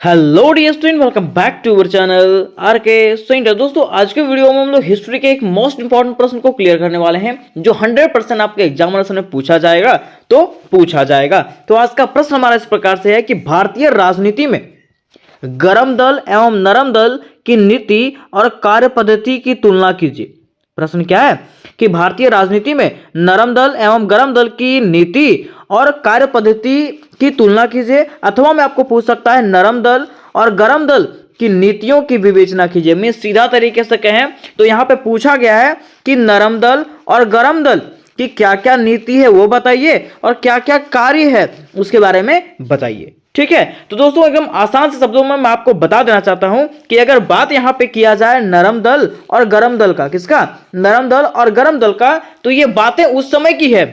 Hello dear student, welcome back to our channel R K student. दोस्तों, आज के video में हम लोग हिस्ट्री के एक मोस्ट इंपॉर्टेंट प्रश्न को क्लियर करने वाले हैं जो 100% आपके एग्जामिनेशन में पूछा जाएगा। तो आज का प्रश्न हमारा इस प्रकार से है कि भारतीय राजनीति में गरम दल एवं नरम दल की नीति और कार्य पद्धति की तुलना कीजिए। प्रश्न क्या है कि भारतीय राजनीति में नरम दल एवं गरम दल की नीति और कार्य पद्धति की तुलना कीजिए, अथवा मैं आपको पूछ सकता है नरम दल और गरम दल की नीतियों की विवेचना कीजिए। मैं सीधा तरीके से कहें तो यहाँ पे पूछा गया है कि नरम दल और गरम दल की क्या क्या नीति है वो बताइए और क्या क्या कार्य है उसके बारे में बताइए। ठीक है, तो दोस्तों एकदम आसान से शब्दों में मैं आपको बता देना चाहता हूं कि अगर बात यहां पे किया जाए नरम दल और गरम दल का, किसका, नरम दल और गरम दल का, तो ये बातें उस समय की है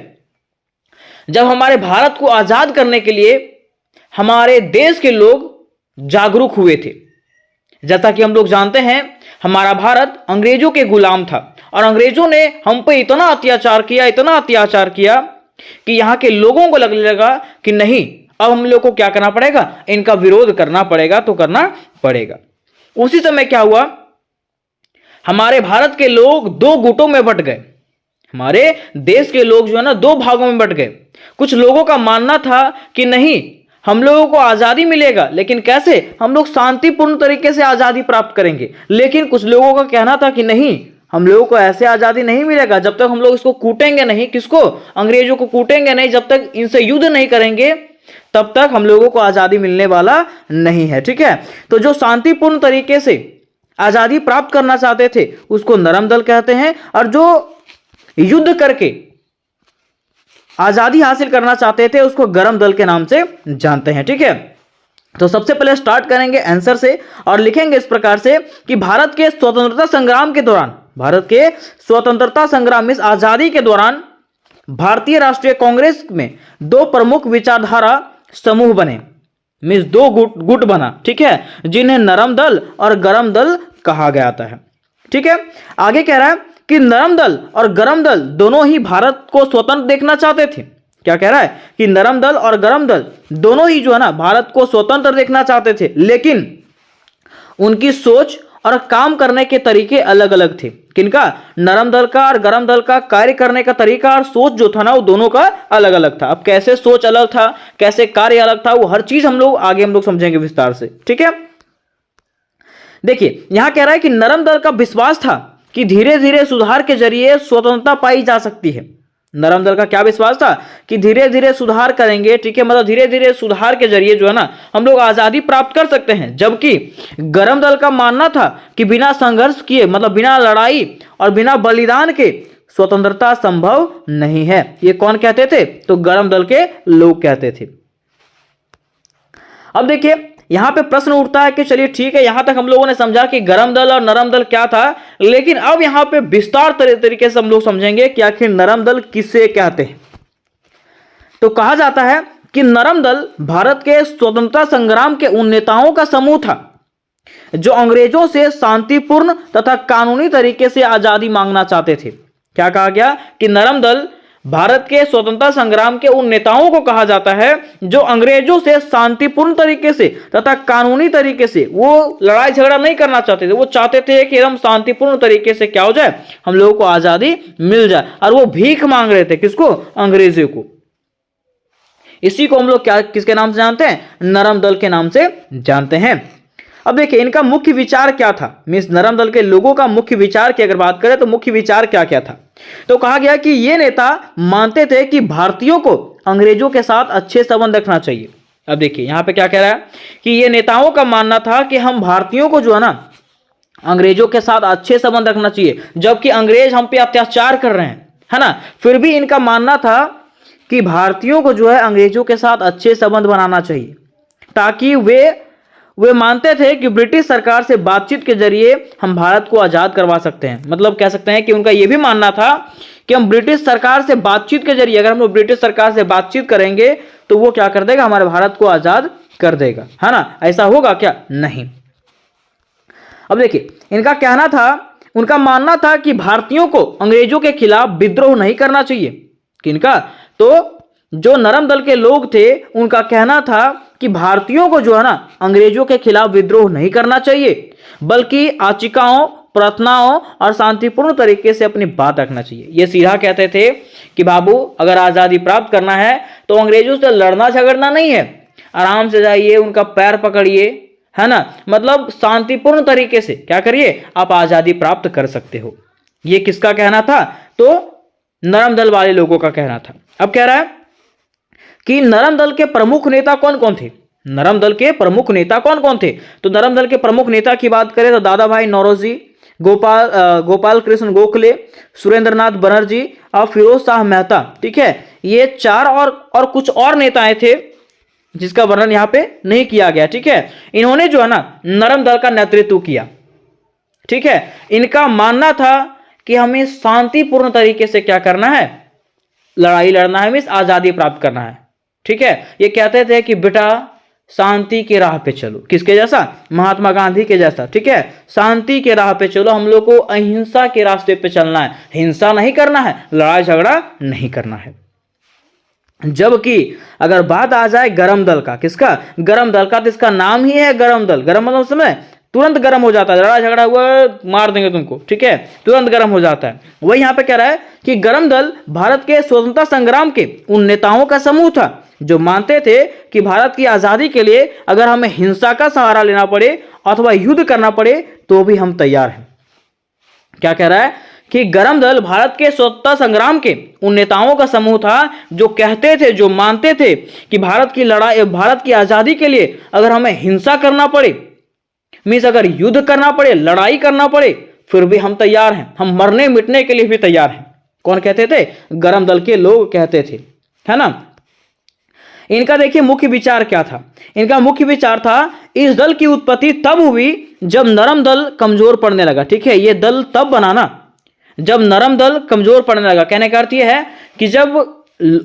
जब हमारे भारत को आजाद करने के लिए हमारे देश के लोग जागरूक हुए थे। जैसा कि हम लोग जानते हैं, हमारा भारत अंग्रेजों के गुलाम था और अंग्रेजों ने हम पे इतना अत्याचार किया कि यहां के लोगों को लगने लगा कि नहीं, अब हम लोग को क्या करना पड़ेगा, इनका विरोध करना पड़ेगा, तो करना पड़ेगा। उसी समय क्या हुआ, हमारे भारत के लोग दो गुटों में बंट गए। हमारे देश के लोग जो है ना दो भागों में बंट गए। कुछ लोगों का मानना था कि नहीं, हम लोगों को आजादी मिलेगा, लेकिन कैसे, हम लोग शांतिपूर्ण तरीके से आजादी प्राप्त करेंगे। लेकिन कुछ लोगों का कहना था कि नहीं, हम लोगों को ऐसे आजादी नहीं मिलेगा जब तक हम लोग इसको कूटेंगे नहीं, किसको, अंग्रेजों को कूटेंगे नहीं, जब तक इनसे युद्ध नहीं करेंगे तब तक हम लोगों को आजादी मिलने वाला नहीं है। ठीक है, तो जो शांतिपूर्ण तरीके से आजादी प्राप्त करना चाहते थे उसको नरम दल कहते हैं, और जो युद्ध करके आजादी हासिल करना चाहते थे उसको गरम दल के नाम से जानते हैं। ठीक है, तो सबसे पहले स्टार्ट करेंगे आंसर से और लिखेंगे इस प्रकार से कि भारत के स्वतंत्रता संग्राम, इस आजादी के दौरान भारतीय राष्ट्रीय कांग्रेस में दो प्रमुख विचारधारा समूह बने, मीन्स दो गुट बना। ठीक है, जिन्हें नरम दल और गरम दल कहा गया है। ठीक है, आगे कह रहा है कि नरम दल और गरम दल दोनों ही भारत को स्वतंत्र देखना चाहते थे। क्या कह रहा है कि नरम दल और गरम दल दोनों ही जो है ना भारत को स्वतंत्र देखना चाहते थे, लेकिन उनकी सोच और काम करने के तरीके अलग अलग थे। किनका, नरम दल का और गरम दल का कार्य करने का तरीका और सोच जो था ना वो दोनों का अलग अलग था। अब कैसे सोच अलग था, कैसे कार्य अलग था, वो हर चीज हम लोग समझेंगे विस्तार से। ठीक है, देखिए यहां कह रहा है कि नरम दल का विश्वास था कि धीरे धीरे सुधार के जरिए स्वतंत्रता पाई जा सकती है। नरम दल का क्या विश्वास था कि धीरे धीरे सुधार करेंगे, ठीक है, मतलब धीरे धीरे सुधार के जरिए जो है ना हम लोग आजादी प्राप्त कर सकते हैं। जबकि गरम दल का मानना था कि बिना संघर्ष किए, मतलब बिना लड़ाई और बिना बलिदान के स्वतंत्रता संभव नहीं है। ये कौन कहते थे, तो गरम दल के लोग कहते थे। अब देखिए यहां पे प्रश्न उठता है कि चलिए ठीक है, यहां तक हम लोगों ने समझा कि गरम दल और नरम दल क्या था, लेकिन अब यहां पे विस्तार तरीके से हम लोग समझेंगे कि आखिर नरम दल किसे कहते हैं। तो कहा जाता है कि नरम दल भारत के स्वतंत्रता संग्राम के उन नेताओं का समूह था जो अंग्रेजों से शांतिपूर्ण तथा कानूनी तरीके से आजादी मांगना चाहते थे। क्या कहा गया कि नरम दल भारत के स्वतंत्रता संग्राम के उन नेताओं को कहा जाता है जो अंग्रेजों से शांतिपूर्ण तरीके से तथा कानूनी तरीके से, वो लड़ाई झगड़ा नहीं करना चाहते थे, वो चाहते थे कि एकदम शांतिपूर्ण तरीके से क्या हो जाए, हम लोगों को आजादी मिल जाए। और वो भीख मांग रहे थे, किसको, अंग्रेजों को। इसी को हम लोग क्या, किसके नाम से जानते हैं, नरम दल के नाम से जानते हैं। अब देखिए इनका मुख्य विचार क्या था, मीन्स नरम दल के लोगों का मुख्य विचार की अगर बात करें तो मुख्य विचार क्या क्या था। तो कहा गया कि ये नेता मानते थे कि भारतीयों को अंग्रेजों के साथ अच्छे संबंध रखना चाहिए। अब देखिए यहां पे क्या कह रहा है कि ये नेताओं का मानना था कि हम भारतीयों को जो है ना अंग्रेजों के साथ अच्छे संबंध रखना चाहिए, जबकि अंग्रेज हम पे अत्याचार कर रहे हैं, है ना। फिर भी इनका मानना था कि भारतीयों को जो है अंग्रेजों के साथ अच्छे संबंध बनाना चाहिए, ताकि वे मानते थे कि ब्रिटिश सरकार से बातचीत के जरिए हम भारत को आजाद करवा सकते हैं। मतलब कह सकते हैं कि उनका यह भी मानना था कि हम ब्रिटिश सरकार से बातचीत के जरिए, अगर हम लोग ब्रिटिश सरकार से बातचीत करेंगे तो वो क्या कर देगा, हमारे भारत को आजाद कर देगा, है ना। ऐसा होगा क्या, नहीं। अब देखिए इनका कहना था, उनका मानना था कि भारतीयों को अंग्रेजों के खिलाफ विद्रोह नहीं करना चाहिए। किनका, तो जो नरम दल के लोग थे उनका कहना था कि भारतीयों को जो है ना अंग्रेजों के खिलाफ विद्रोह नहीं करना चाहिए, बल्कि याचिकाओं, प्रार्थनाओं और शांतिपूर्ण तरीके से अपनी बात रखना चाहिए। ये सीधा कहते थे कि बाबू अगर आज़ादी प्राप्त करना है तो अंग्रेजों से लड़ना झगड़ना नहीं है, आराम से जाइए, उनका पैर पकड़िए, है ना, मतलब शांतिपूर्ण तरीके से क्या करिए, आप आज़ादी प्राप्त कर सकते हो। ये किसका कहना था? तो नरम दल वाले लोगों का कहना था। अब कह रहा है कि नरम दल के प्रमुख नेता कौन कौन थे? नरम दल के प्रमुख नेता कौन कौन थे? तो नरम दल के प्रमुख नेता की बात करें तो दादा भाई नौरोजी, गोपाल कृष्ण गोखले, सुरेंद्रनाथ बनर्जी और फिरोज शाह मेहता। ठीक है, ये चार और कुछ और नेताएं थे जिसका वर्णन यहां पे नहीं किया गया। ठीक है, इन्होंने जो है ना नरम दल का नेतृत्व किया। ठीक है, इनका मानना था कि हमें शांतिपूर्ण तरीके से क्या करना है, लड़ाई लड़ना है, मीन्स आजादी प्राप्त करना है। ठीक है, ये कहते थे कि बेटा शांति के राह पे चलो, किसके जैसा? महात्मा गांधी के जैसा। ठीक है, शांति के राह पे चलो, हम लोग को अहिंसा के रास्ते पे चलना है, हिंसा नहीं करना है, लड़ाई झगड़ा नहीं करना है। जबकि अगर बात आ जाए गरम दल का, किसका? गरम दल का, तो इसका नाम ही है गरम दल। गरम मतलब समय तुरंत गर्म हो जाता है, लड़ाई झगड़ा हुआ मार देंगे तुमको। ठीक है, तुरंत गर्म हो जाता है। वही यहां पे कह रहा है कि गरम दल भारत के स्वतंत्रता संग्राम के उन नेताओं का समूह था जो मानते थे कि भारत की आजादी के लिए अगर हमें हिंसा का सहारा लेना पड़े अथवा युद्ध करना पड़े तो भी हम तैयार हैं। क्या कह रहा है कि गरम दल भारत के स्वतंत्रता संग्राम के उन नेताओं का समूह था जो कहते थे, जो मानते थे कि भारत की लड़ाई, भारत की आजादी के लिए अगर हमें हिंसा करना पड़े, मीन्स अगर युद्ध करना पड़े, लड़ाई करना पड़े, फिर भी हम तैयार हैं, हम मरने मिटने के लिए भी तैयार हैं। कौन कहते थे? गरम दल के लोग कहते थे, है ना। इनका देखिए मुख्य विचार क्या था? इनका मुख्य विचार था इस दल की उत्पत्ति तब हुई जब नरम दल कमजोर पड़ने लगा। ठीक है, ये दल तब बनाना जब नरम दल कमजोर पड़ने लगा। कहने का अर्थ यह है कि जब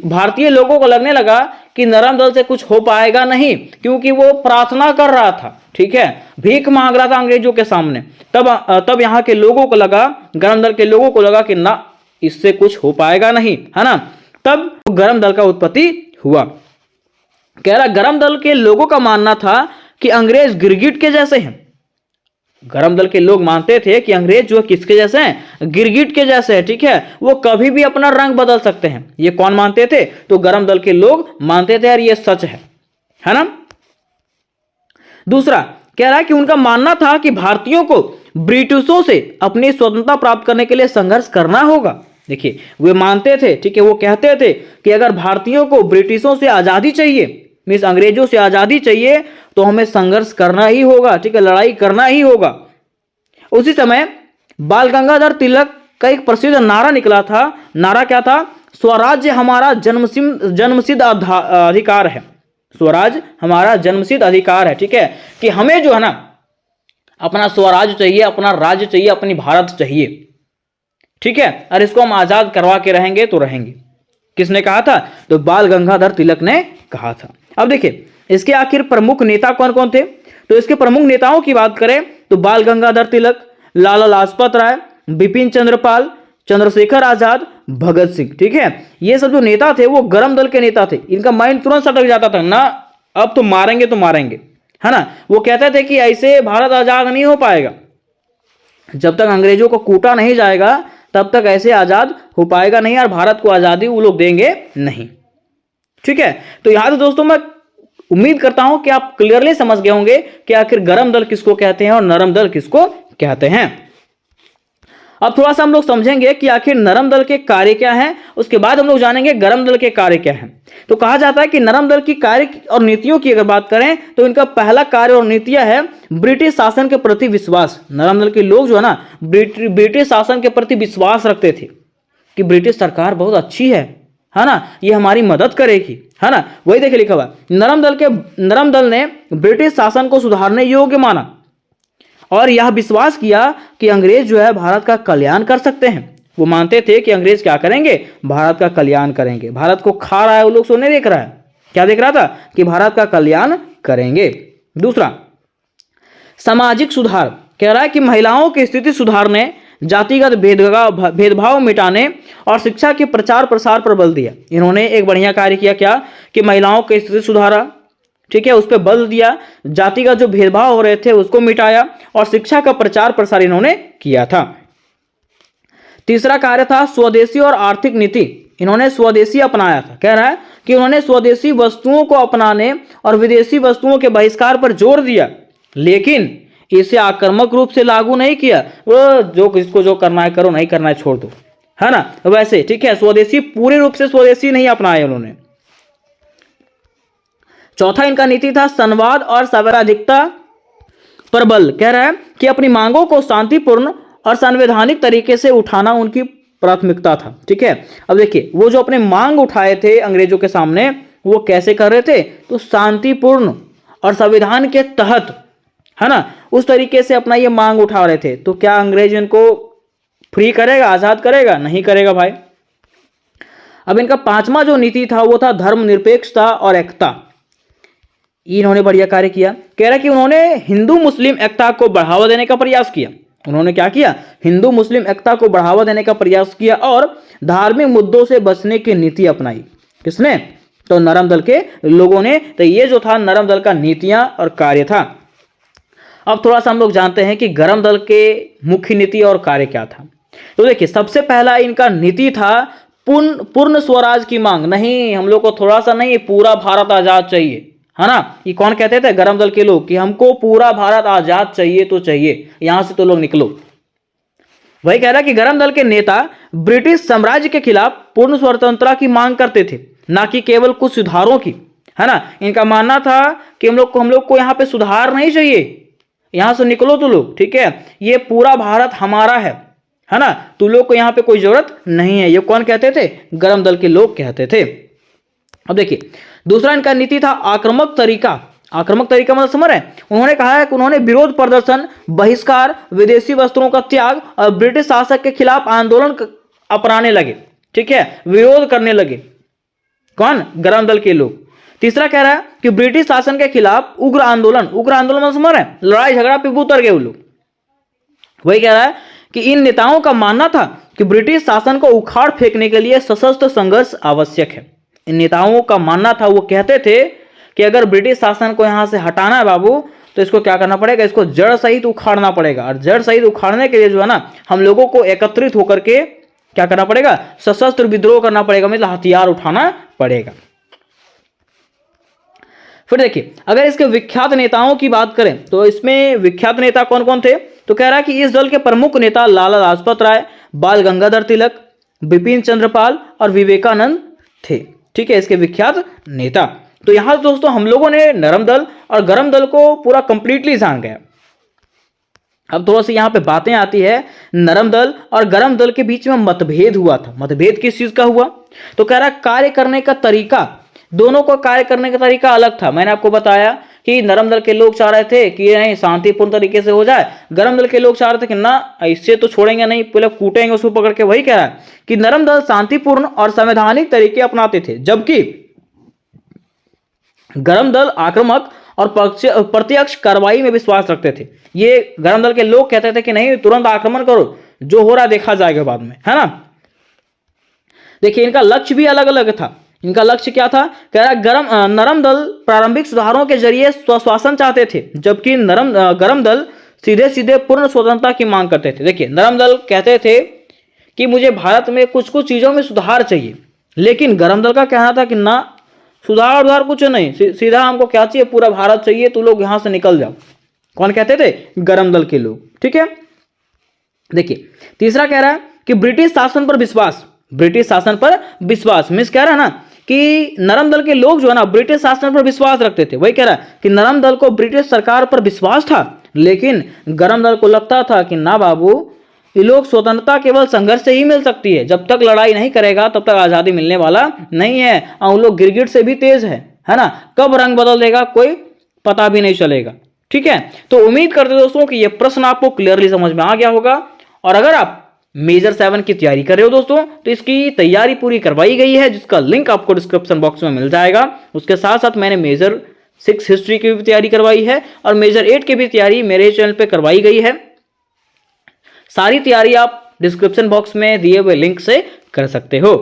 भारतीय लोगों को लगने लगा कि नरम दल से कुछ हो पाएगा नहीं, क्योंकि वो प्रार्थना कर रहा था, ठीक है, भीख मांग रहा था अंग्रेजों के सामने, तब यहाँ के लोगों को लगा, गरम दल के लोगों को लगा कि ना, इससे कुछ हो पाएगा नहीं, है ना। तब गरम दल का उत्पत्ति हुआ। कह रहा गरम दल के लोगों का मानना था कि अंग्रेज गिरगिट के जैसे हैं। गरम दल के लोग मानते थे कि अंग्रेज जो किसके जैसे हैं? गिरगिट के जैसे हैं। ठीक है, वो कभी भी अपना रंग बदल सकते हैं। ये कौन मानते थे? तो गरम दल के लोग मानते थे, यार ये सच है ना। दूसरा कह रहा है कि उनका मानना था कि भारतीयों को ब्रिटिशों से अपनी स्वतंत्रता प्राप्त करने के लिए संघर्ष करना होगा। देखिए, वे मानते थे, ठीक है, वो कहते थे कि अगर भारतीयों को ब्रिटिशों से आजादी चाहिए, मीन्स अंग्रेजों से आजादी चाहिए, तो हमें संघर्ष करना ही होगा। ठीक है, लड़ाई करना ही होगा। उसी समय बाल गंगाधर तिलक का एक प्रसिद्ध नारा निकला था। नारा क्या था? स्वराज्य हमारा जन्मसिद्ध अधिकार है। स्वराज हमारा जन्मसिद्ध अधिकार है। ठीक है, कि हमें जो है ना अपना स्वराज चाहिए, अपना राज्य चाहिए, अपनी भारत चाहिए। ठीक है, और इसको हम आजाद करवा के रहेंगे तो रहेंगे। किसने कहा था? तो बाल गंगाधर तिलक ने कहा था। अब देखिए इसके आखिर प्रमुख नेता कौन कौन थे? तो इसके प्रमुख नेताओं की बात करें तो बाल गंगाधर तिलक, लाला लाजपत राय, बिपिन चंद्र पाल, चंद्रशेखर आजाद, भगत सिंह। ठीक है, ये सब जो नेता थे वो गरम दल के नेता थे। इनका माइंड तुरंत सटक जाता था ना, अब तो मारेंगे तो मारेंगे, है ना। वो कहते थे कि ऐसे भारत आजाद नहीं हो पाएगा, जब तक अंग्रेजों को कूटा नहीं जाएगा तब तक ऐसे आजाद हो पाएगा नहीं, और भारत को आजादी वो लोग देंगे नहीं। ठीक है, तो यहां तो दोस्तों मैं उम्मीद करता हूं कि आप क्लियरली समझ गए होंगे कि आखिर गरम दल किसको कहते हैं और नरम दल किसको कहते हैं। अब थोड़ा सा हम लोग समझेंगे कि आखिर नरम दल के कार्य क्या हैं, उसके बाद हम लोग जानेंगे गरम दल के कार्य क्या हैं। तो कहा जाता है कि नरम दल की कार्य और नीतियों की अगर बात करें तो इनका पहला कार्य और नीतियां है ब्रिटिश शासन के प्रति विश्वास। नरम दल के लोग जो है ना ब्रिटिश शासन के प्रति विश्वास रखते थे कि ब्रिटिश सरकार बहुत अच्छी है ना, ये हमारी मदद करेगी, है ना। वही देखिए लिखा हुआ, नरम दल ने ब्रिटिश शासन को सुधारने योग्य माना और यह विश्वास किया कि अंग्रेज जो है भारत का कल्याण कर सकते हैं। वो मानते थे कि अंग्रेज क्या करेंगे? भारत का कल्याण करेंगे। भारत को खा रहा है वो लोग, सोने देख रहा है, क्या देख रहा था? कि भारत का कल्याण करेंगे। दूसरा सामाजिक सुधार, कह रहा है कि महिलाओं की स्थिति सुधारने जातिगत भेदभाव मिटाने और शिक्षा के प्रचार प्रसार पर बल दिया। इन्होंने एक बढ़िया कार्य किया, क्या कि महिलाओं की स्थिति सुधारा, ठीक है, उस पर बल दिया, जातिगत जो भेदभाव हो रहे थे उसको मिटाया और शिक्षा का प्रचार प्रसार इन्होंने किया था। तीसरा कार्य था स्वदेशी और आर्थिक नीति। इन्होंने स्वदेशी अपनाया था। कह रहा है कि उन्होंने स्वदेशी वस्तुओं को अपनाने और विदेशी वस्तुओं के बहिष्कार पर जोर दिया, लेकिन इसे आक्रामक रूप से लागू नहीं किया। वो जो किसको जो करना है करो, नहीं करना है छोड़ दो, है ना, वैसे, ठीक है, स्वदेशी पूरे रूप से स्वदेशी नहीं अपनाया उन्होंने। चौथा इनका नीति था संवाद और संवैधानिकता पर बल। कह रहा है कि अपनी मांगों को शांतिपूर्ण और संवैधानिक तरीके से उठाना उनकी प्राथमिकता था, ठीक है। अब देखिए, वो जो अपने मांग उठाए थे अंग्रेजों के सामने, वो कैसे कर रहे थे, तो शांतिपूर्ण और संविधान के तहत, है ना, उस तरीके से अपना ये मांग उठा रहे थे। तो क्या अंग्रेज इनको फ्री करेगा, आजाद करेगा? नहीं करेगा भाई। अब इनका पांचवा जो नीति था वो था धर्मनिरपेक्षता और एकता। इन्होंने बढ़िया कार्य किया। कह रहा है कि उन्होंने हिंदू मुस्लिम एकता को बढ़ावा देने का प्रयास किया। उन्होंने क्या किया? हिंदू मुस्लिम एकता को बढ़ावा देने का प्रयास किया और धार्मिक मुद्दों से बचने की नीति अपनाई। किसने? तो नरम दल के लोगों ने। तो ये जो था नरम दल का नीतियां और कार्य था। अब थोड़ा सा हम लोग जानते हैं कि गरम दल के मुख्य नीति और कार्य क्या था। तो देखिए, सबसे पहला इनका नीति था पूर्ण स्वराज की मांग। नहीं, हम लोग को थोड़ा सा नहीं, पूरा भारत आजाद चाहिए, है ना। ये कौन कहते थे? गरम दल के लोग, कि हमको पूरा भारत आजाद चाहिए तो चाहिए, यहां से तो लोग निकलो। वही कह रहा कि गरम दल के नेता ब्रिटिश साम्राज्य के खिलाफ पूर्ण स्वतंत्रता की मांग करते थे, ना कि केवल कुछ सुधारों की, है ना। इनका मानना था कि हम लोग को यहाँ पे सुधार नहीं चाहिए, यहां से निकलो तो लोग, ठीक है, ये पूरा भारत हमारा है ना, तू लोग को यहाँ पे कोई जरूरत नहीं है। ये कौन कहते थे? गरम दल के लोग कहते थे। अब देखिए, दूसरा इनका नीति था आक्रामक तरीका। आक्रामक तरीका मतलब समझ रहे हैं? उन्होंने कहा है कि उन्होंने विरोध प्रदर्शन, बहिष्कार, विदेशी वस्त्रों का त्याग और ब्रिटिश शासक के खिलाफ आंदोलन अपनाने लगे, ठीक है, विरोध करने लगे। कौन? गरम दल के लोग। तीसरा कह रहा है कि ब्रिटिश शासन के खिलाफ उग्र आंदोलन मतलब समझ रहे हैं? लड़ाई झगड़ा पे उतर गए वो लोग। वही कह रहा है कि इन नेताओं का मानना था कि ब्रिटिश शासन को उखाड़ फेंकने के लिए सशस्त्र संघर्ष आवश्यक है। इन नेताओं का मानना था, वो कहते थे कि अगर ब्रिटिश शासन को यहां से हटाना है बाबू, तो इसको क्या करना पड़ेगा? इसको जड़ सहित उखाड़ना पड़ेगा। और जड़ सहित उखाड़ने के लिए जो है ना, हम लोगों को एकत्रित होकर के क्या करना पड़ेगा? सशस्त्र विद्रोह करना पड़ेगा, मतलब हथियार उठाना पड़ेगा। फिर देखिए, अगर इसके विख्यात नेताओं की बात करें तो इसमें विख्यात नेता कौन कौन थे? तो कह रहा है कि इस दल के प्रमुख नेता लाला लाजपत राय, बाल गंगाधर तिलक, बिपिन चंद्रपाल और विवेकानंद थे, ठीक है, इसके विख्यात नेता। तो यहां दोस्तों हम लोगों ने नरम दल और गरम दल को पूरा कंप्लीटली जान गया। अब थोड़ा सा यहां पे बातें आती है। नरम दल और गरम दल के बीच में मतभेद हुआ था। मतभेद किस चीज का हुआ? तो कह रहा कार्य करने का तरीका, दोनों को कार्य करने का तरीका अलग था। मैंने आपको बताया कि नरम दल के लोग चाह रहे थे कि नहीं, शांतिपूर्ण तरीके से हो जाए। गरम दल के लोग चाह रहे थे कि ना, इससे तो छोड़ेंगे नहीं, पहले कूटेंगे उसको पकड़ के। वही कह रहा है कि नरम दल शांतिपूर्ण और संवैधानिक तरीके अपनाते थे, जबकि गरम दल आक्रामक और प्रत्यक्ष कार्रवाई में विश्वास रखते थे। ये गरम दल के लोग कहते थे कि नहीं, तुरंत आक्रमण करो, जो हो रहा देखा जाएगा बाद में, है ना। देखिए, इनका लक्ष्य भी अलग अलग था। इनका लक्ष्य क्या था? कह रहा नरम दल प्रारंभिक सुधारों के जरिए स्वशासन चाहते थे, जबकि गरम दल सीधे सीधे पूर्ण स्वतंत्रता की मांग करते थे। देखिए, नरम दल कहते थे कि मुझे भारत में कुछ कुछ चीजों में सुधार चाहिए, लेकिन गरम दल का कहना था कि ना, सुधार कुछ नहीं, सीधा हमको क्या चाहिए? पूरा भारत चाहिए, तू लोग यहां से निकल जाओ। कौन कहते थे? गरम दल के लोग, ठीक है। देखिए, तीसरा कह रहा है कि ब्रिटिश शासन पर विश्वास। ब्रिटिश शासन पर विश्वास मीन्स कह रहा है ना कि नरम दल के लोग जो है ना, ब्रिटिश शासन पर विश्वास रखते थे। वही कह रहा है कि नरम दल को ब्रिटिश सरकार पर विश्वास था, लेकिन गरम दल को लगता था कि ना बाबू, ये लोग स्वतंत्रता केवल संघर्ष से ही मिल सकती है। जब तक लड़ाई नहीं करेगा तब तक आजादी मिलने वाला नहीं है। और लोग गिरगिट से भी तेज है ना, कब रंग बदल देगा कोई पता भी नहीं चलेगा, ठीक है। तो उम्मीद करते दोस्तों कि यह प्रश्न आपको क्लियरली समझ में आ गया होगा। और अगर आप मेजर 7 की तैयारी कर रहे हो दोस्तों, तो इसकी तैयारी पूरी करवाई गई है, जिसका लिंक आपको डिस्क्रिप्शन बॉक्स में मिल जाएगा। उसके साथ साथ मैंने मेजर 6 हिस्ट्री की भी तैयारी करवाई है और मेजर 8 की भी तैयारी मेरे चैनल पे करवाई गई है। सारी तैयारी आप डिस्क्रिप्शन बॉक्स में दिए हुए लिंक से कर सकते हो।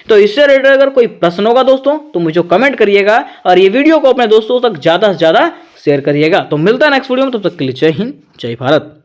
तो इससे रिलेटेड अगर कोई प्रश्न होगा दोस्तों तो मुझे कमेंट करिएगा और ये वीडियो को अपने दोस्तों तक ज्यादा से ज्यादा शेयर करिएगा। तो मिलता है नेक्स्ट वीडियो में, तब तक के लिए जय हिंद, जय भारत।